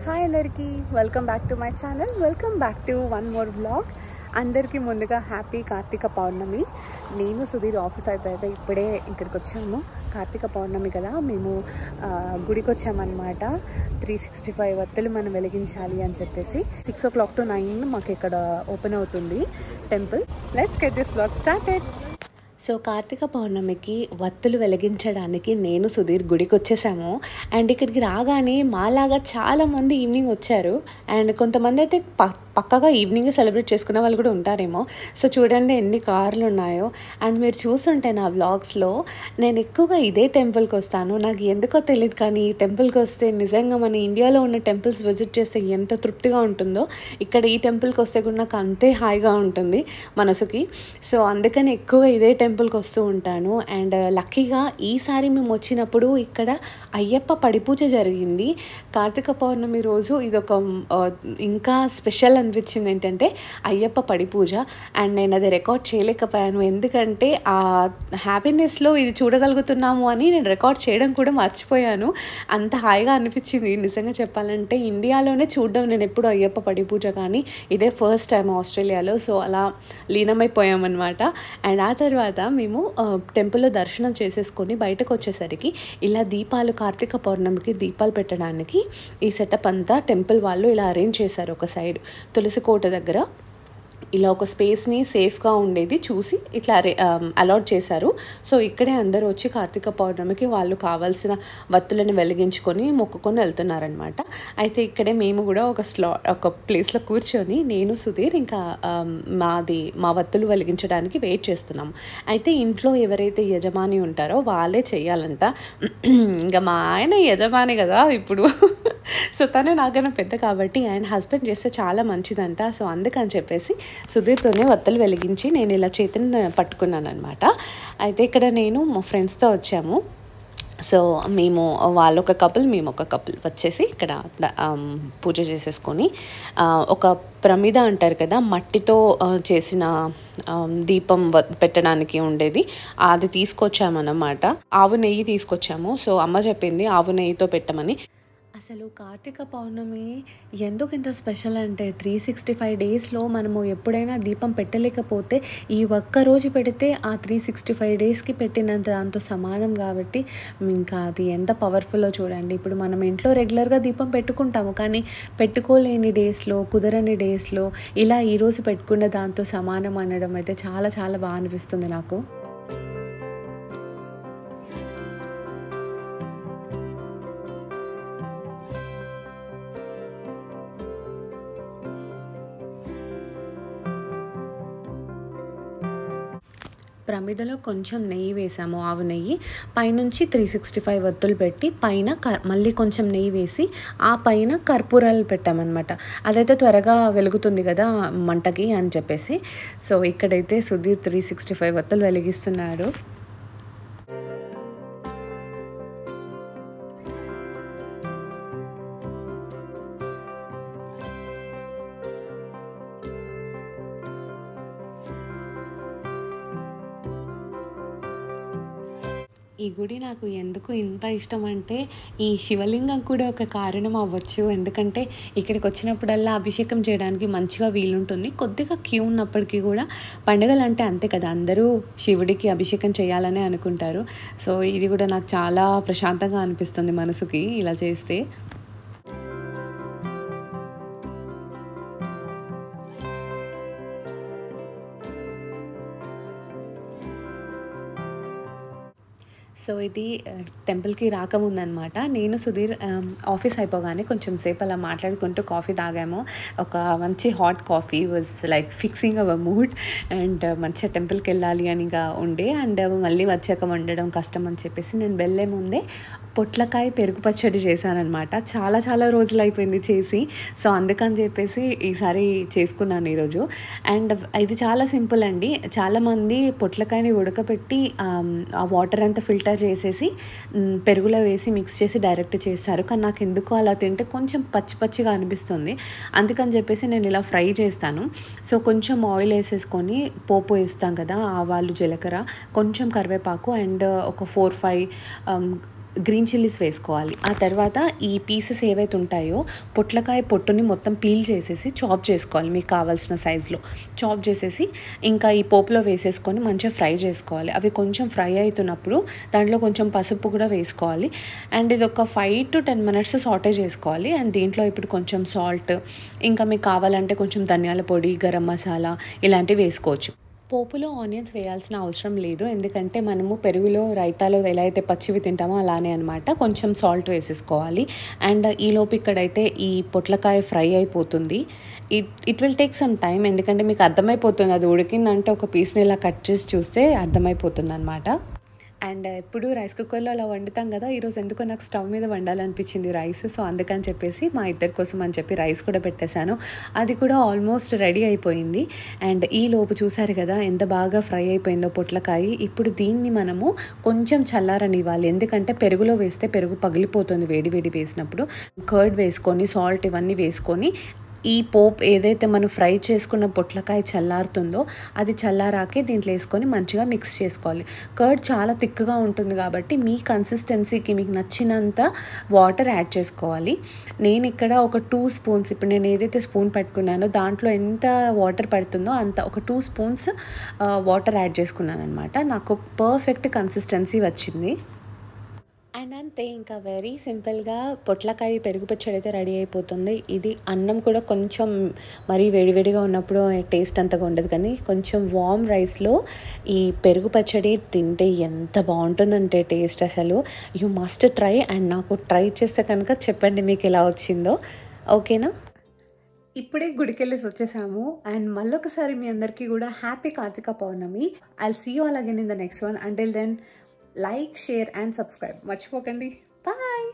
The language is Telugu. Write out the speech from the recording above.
హాయ్ అందరికీ, welcome back to my channel. Welcome back to one more vlog. అందరికీ ముందుగా హ్యాపీ కార్తీక పౌర్ణమి. నేను సుధీర్ ఆఫీస్ అయిపోయాక ఇప్పుడే ఇక్కడికి వచ్చాము. కార్తీక పౌర్ణమి కదా, మేము గుడికి వచ్చామన్నమాట. 365 వత్తులు మనం వెలిగించాలి అని చెప్పేసి 6 o'clock to 9 మాకు ఇక్కడ ఓపెన్ అవుతుంది temple. Let's get this vlog started. So Karthika పౌర్ణమికి వత్తులు వెలిగించడానికి నేను సుధీర్ గుడికి వచ్చేసాము. అండ్ ఇక్కడికి రాగానే మాలాగా చాలామంది ఈవినింగ్ వచ్చారు. అండ్ కొంతమంది అయితే పక్కగా ఈవినింగ్ సెలబ్రేట్ చేసుకునే వాళ్ళు కూడా ఉంటారేమో. సో చూడండి ఎన్ని కార్లు ఉన్నాయో. అండ్ మీరు చూస్తుంటే నా వ్లాగ్స్లో నేను ఎక్కువగా ఇదే టెంపుల్కి వస్తాను. నాకు ఎందుకో తెలియదు, కానీ ఈ టెంపుల్కి వస్తే నిజంగా మన ఇండియాలో ఉన్న టెంపుల్స్ విజిట్ చేస్తే ఎంత తృప్తిగా ఉంటుందో, ఇక్కడ ఈ టెంపుల్కి వస్తే కూడా నాకు అంతే హాయిగా ఉంటుంది మనసుకి. సో అందుకని ఎక్కువగా ఇదే టెంపుల్కి వస్తూ ఉంటాను. అండ్ లక్కీగా ఈసారి మేము వచ్చినప్పుడు ఇక్కడ అయ్యప్ప పడిపూజ జరిగింది. కార్తీక పౌర్ణమి రోజు ఇదొక ఇంకా స్పెషల్ అనిపించింది ఏంటంటే అయ్యప్ప పడిపూజ. అండ్ నేను అది రికార్డ్ చేయలేకపోయాను, ఎందుకంటే ఆ హ్యాపీనెస్లో ఇది చూడగలుగుతున్నాము అని నేను రికార్డ్ చేయడం కూడా మర్చిపోయాను. అంత హాయిగా అనిపించింది నిజంగా చెప్పాలంటే. ఇండియాలోనే చూడడం నేను ఎప్పుడు అయ్యప్ప పడిపూజ, కానీ ఇదే ఫస్ట్ టైం ఆస్ట్రేలియాలో. సో అలా లీనమైపోయామన్నమాట. అండ్ ఆ తర్వాత మేము టెంపుల్లో దర్శనం చేసేసుకొని బయటకు వచ్చేసరికి ఇలా దీపాలు, కార్తీక పౌర్ణమికి దీపాలు పెట్టడానికి ఈ సెటప్ అంతా టెంపుల్ వాళ్ళు ఇలా అరేంజ్ చేశారు. ఒక సైడ్ తులసి కోట దగ్గర ఇలా ఒక స్పేస్ని సేఫ్గా ఉండేది చూసి ఇట్లా అలాట్ చేశారు. సో ఇక్కడే అందరూ వచ్చి కార్తీక పౌర్ణమికి వాళ్ళు కావాల్సిన వత్తులను వెలిగించుకొని మొక్కుకొని వెళ్తున్నారనమాట. అయితే ఇక్కడే మేము కూడా ఒక ప్లేస్లో కూర్చొని నేను సుధీర్ ఇంకా మా వత్తులు వెలిగించడానికి వెయిట్ చేస్తున్నాము. అయితే ఇంట్లో ఎవరైతే యజమాని ఉంటారో వాళ్ళే చెయ్యాలంట. ఇంకా మా ఆయన యజమాని కదా ఇప్పుడు. సో తను నాకన్నా పెద్ద కాబట్టి ఆయన హస్బెండ్ చేస్తే చాలా మంచిదంట. సో అందుకని చెప్పేసి సుధీర్తోనే వత్తలు వెలిగించి నేను ఇలా చేతిని పట్టుకున్నాను అనమాట. అయితే ఇక్కడ నేను మా ఫ్రెండ్స్తో వచ్చాము. సో మేము వాళ్ళొక కపుల్ మేము ఒక కపుల్ వచ్చేసి ఇక్కడ పూజ చేసేసుకొని ఒక ప్రమిద అంటారు కదా, మట్టితో చేసిన దీపం పెట్టడానికి ఉండేది, అది తీసుకొచ్చామన్నమాట. ఆవు నెయ్యి తీసుకొచ్చాము. సో అమ్మ చెప్పింది ఆవు నెయ్యితో పెట్టమని. అసలు కార్తీక పౌర్ణమి ఎందుకు ఇంత స్పెషల్ అంటే 365 డేస్లో మనము ఎప్పుడైనా దీపం పెట్టలేకపోతే ఈ ఒక్కరోజు పెడితే ఆ 365 డేస్కి పెట్టినంత దాంతో సమానం కాబట్టి ఇంకా అది ఎంత పవర్ఫుల్లో చూడండి. ఇప్పుడు మనం ఇంట్లో రెగ్యులర్గా దీపం పెట్టుకుంటాము, కానీ పెట్టుకోలేని డేస్లో, కుదరని డేస్లో ఇలా ఈరోజు పెట్టుకున్న దాంతో సమానం అనడం అయితే చాలా చాలా బాగా అనిపిస్తుంది నాకు. ప్రమిదలో కొంచెం నెయ్యి వేసాము, ఆవు నెయ్యి. పైనుంచి 365 వత్తులు పెట్టి పైన మళ్ళీ కొంచెం నెయ్యి వేసి ఆ పైన కర్పూరాలు పెట్టామన్నమాట. అదైతే త్వరగా వెలుగుతుంది కదా మంటకి అని చెప్పేసి. సో ఇక్కడైతే సుధీర్ 365 వత్తులు వెలిగిస్తున్నాడు. ఈ గుడి నాకు ఎందుకు ఇంత ఇష్టం అంటే ఈ శివలింగం కూడా ఒక కారణం అవ్వచ్చు. ఎందుకంటే ఇక్కడికి వచ్చినప్పుడల్లా అభిషేకం చేయడానికి మంచిగా వీలుంటుంది. కొద్దిగా క్యూ ఉన్నప్పటికీ కూడా పండుగలు అంటే అంతే కదా, అందరూ శివుడికి అభిషేకం చేయాలనే అనుకుంటారు. సో ఇది కూడా నాకు చాలా ప్రశాంతంగా అనిపిస్తుంది మనసుకి ఇలా చేస్తే. సో ఇది టెంపుల్కి రాకముందనమాట. నేను సుధీర్ ఆఫీస్ అయిపోగానే కొంచెం సేపు అలా మాట్లాడుకుంటూ కాఫీ తాగాము. ఒక మంచి hot coffee was like fixing our mood. And మంచిగా టెంపుల్కి వెళ్ళాలి అని ఉండే. అండ్ మళ్ళీ వచ్చాక వండడం కష్టం అని చెప్పేసి నేను వెళ్ళే ముందే పొట్లకాయ పెరుగు పచ్చడి చేశానమాట. చాలా చాలా రోజులు అయిపోయింది చేసి. సో అందుకని చెప్పేసి ఈసారి చేసుకున్నాను ఈరోజు. అండ్ ఇది చాలా సింపుల్ అండి. చాలామంది పొట్లకాయని ఉడకపెట్టి ఆ వాటర్ అంతా ఫిల్టర్ చేసేసి పెరుగులో వేసి మిక్స్ చేసి డైరెక్ట్ చేస్తారు. కానీ నాకు ఎందుకో అలా తింటే కొంచెం పచ్చి పచ్చిగా అనిపిస్తుంది. అందుకని చెప్పేసి నేను ఇలా ఫ్రై చేస్తాను. సో కొంచెం ఆయిల్ వేసేసుకొని పోపు వేస్తాం కదా, ఆవాలు, జీలకర్ర, కొంచెం కరివేపాకు అండ్ ఒక 4-5 గ్రీన్ చిల్లీస్ వేసుకోవాలి. ఆ తర్వాత ఈ పీసెస్ ఏవైతే ఉంటాయో పొట్లకాయ పొట్టుని మొత్తం పీల్ చేసేసి చాప్ చేసుకోవాలి. మీకు కావాల్సిన సైజులో చాప్ చేసేసి ఇంకా ఈ పోపులో వేసేసుకొని మంచిగా ఫ్రై చేసుకోవాలి. అవి కొంచెం ఫ్రై అవుతున్నప్పుడు దాంట్లో కొంచెం పసుపు కూడా వేసుకోవాలి. అండ్ ఇది ఒక 5 to 10 minutes సాటే చేసుకోవాలి. అండ్ దీంట్లో ఇప్పుడు కొంచెం సాల్ట్, ఇంకా మీకు కావాలంటే కొంచెం ధనియాల పొడి, గరం మసాలా ఇలాంటివి వేసుకోవచ్చు. పోపులో ఆనియన్స్ వేయాల్సిన అవసరం లేదు, ఎందుకంటే మనము పెరుగులో రైతాలో ఎలా అయితే పచ్చివి తింటామో అలానే అనమాట. కొంచెం సాల్ట్ వేసేసుకోవాలి. అండ్ ఈలోపు ఇక్కడైతే ఈ పొట్లకాయ ఫ్రై అయిపోతుంది. It will take some time, ఎందుకంటే మీకు అర్థమైపోతుంది అది ఉడికిందంటే ఒక పీస్ని ఇలా కట్ చేసి చూస్తే అర్థమైపోతుంది అనమాట. అండ్ ఎప్పుడు రైస్ కుక్కర్లో అలా వండుతాం కదా, ఈరోజు ఎందుకో నాకు స్టవ్ మీద వండాలనిపించింది రైస్. సో అందుకని చెప్పేసి మా ఇద్దరి కోసం అని చెప్పి రైస్ కూడా పెట్టేశాను. అది కూడా ఆల్మోస్ట్ రెడీ అయిపోయింది. అండ్ ఈ లోపు చూసారు కదా ఎంత బాగా ఫ్రై అయిపోయిందో పొట్లకాయ. ఇప్పుడు దీన్ని మనము కొంచెం చల్లారనివ్వాలి, ఎందుకంటే పెరుగులో వేస్తే పెరుగు పగిలిపోతుంది వేడి వేడి వేసినప్పుడు. కర్డ్ వేసుకొని సాల్ట్ ఇవన్నీ వేసుకొని ఈ పోప్ ఏదైతే మనం ఫ్రై చేసుకున్న పొట్లకాయ చల్లారుతుందో అది చల్లారాకే దీంట్లో వేసుకొని మంచిగా మిక్స్ చేసుకోవాలి. కర్డ్ చాలా థిక్గా ఉంటుంది కాబట్టి మీ కన్సిస్టెన్సీకి మీకు నచ్చినంత వాటర్ యాడ్ చేసుకోవాలి. నేను ఇక్కడ ఒక 2 స్పూన్స్, ఇప్పుడు నేను ఏదైతే స్పూన్ పెట్టుకున్నానో దాంట్లో ఎంత వాటర్ పడుతుందో అంత ఒక 2 స్పూన్స్ వాటర్ యాడ్ చేసుకున్నాను అనమాట. నాకు పర్ఫెక్ట్ కన్సిస్టెన్సీ వచ్చింది. అండ్ అంతే, ఇంకా వెరీ సింపుల్గా పొట్లకాయ పెరుగు పచ్చడి అయితే రెడీ అయిపోతుంది. ఇది అన్నం కూడా కొంచెం మరీ వేడివేడిగా ఉన్నప్పుడు టేస్ట్ అంతగా ఉండదు, కానీ కొంచెం వామ్ రైస్లో ఈ పెరుగు పచ్చడి తింటే ఎంత బాగుంటుందంటే టేస్ట్ అసలు యూ మస్ట్ ట్రై. అండ్ నాకు ట్రై చేస్తే కనుక చెప్పండి మీకు ఎలా వచ్చిందో, ఓకేనా? ఇప్పుడే గుడికెళ్ళేసి వచ్చేసాము. అండ్ మళ్ళొకసారి మీ అందరికీ కూడా happy Karthika Pournami. I'll see you all again in the next one. Until then, like, share and subscribe మర్చిపోకండి. బాయ్.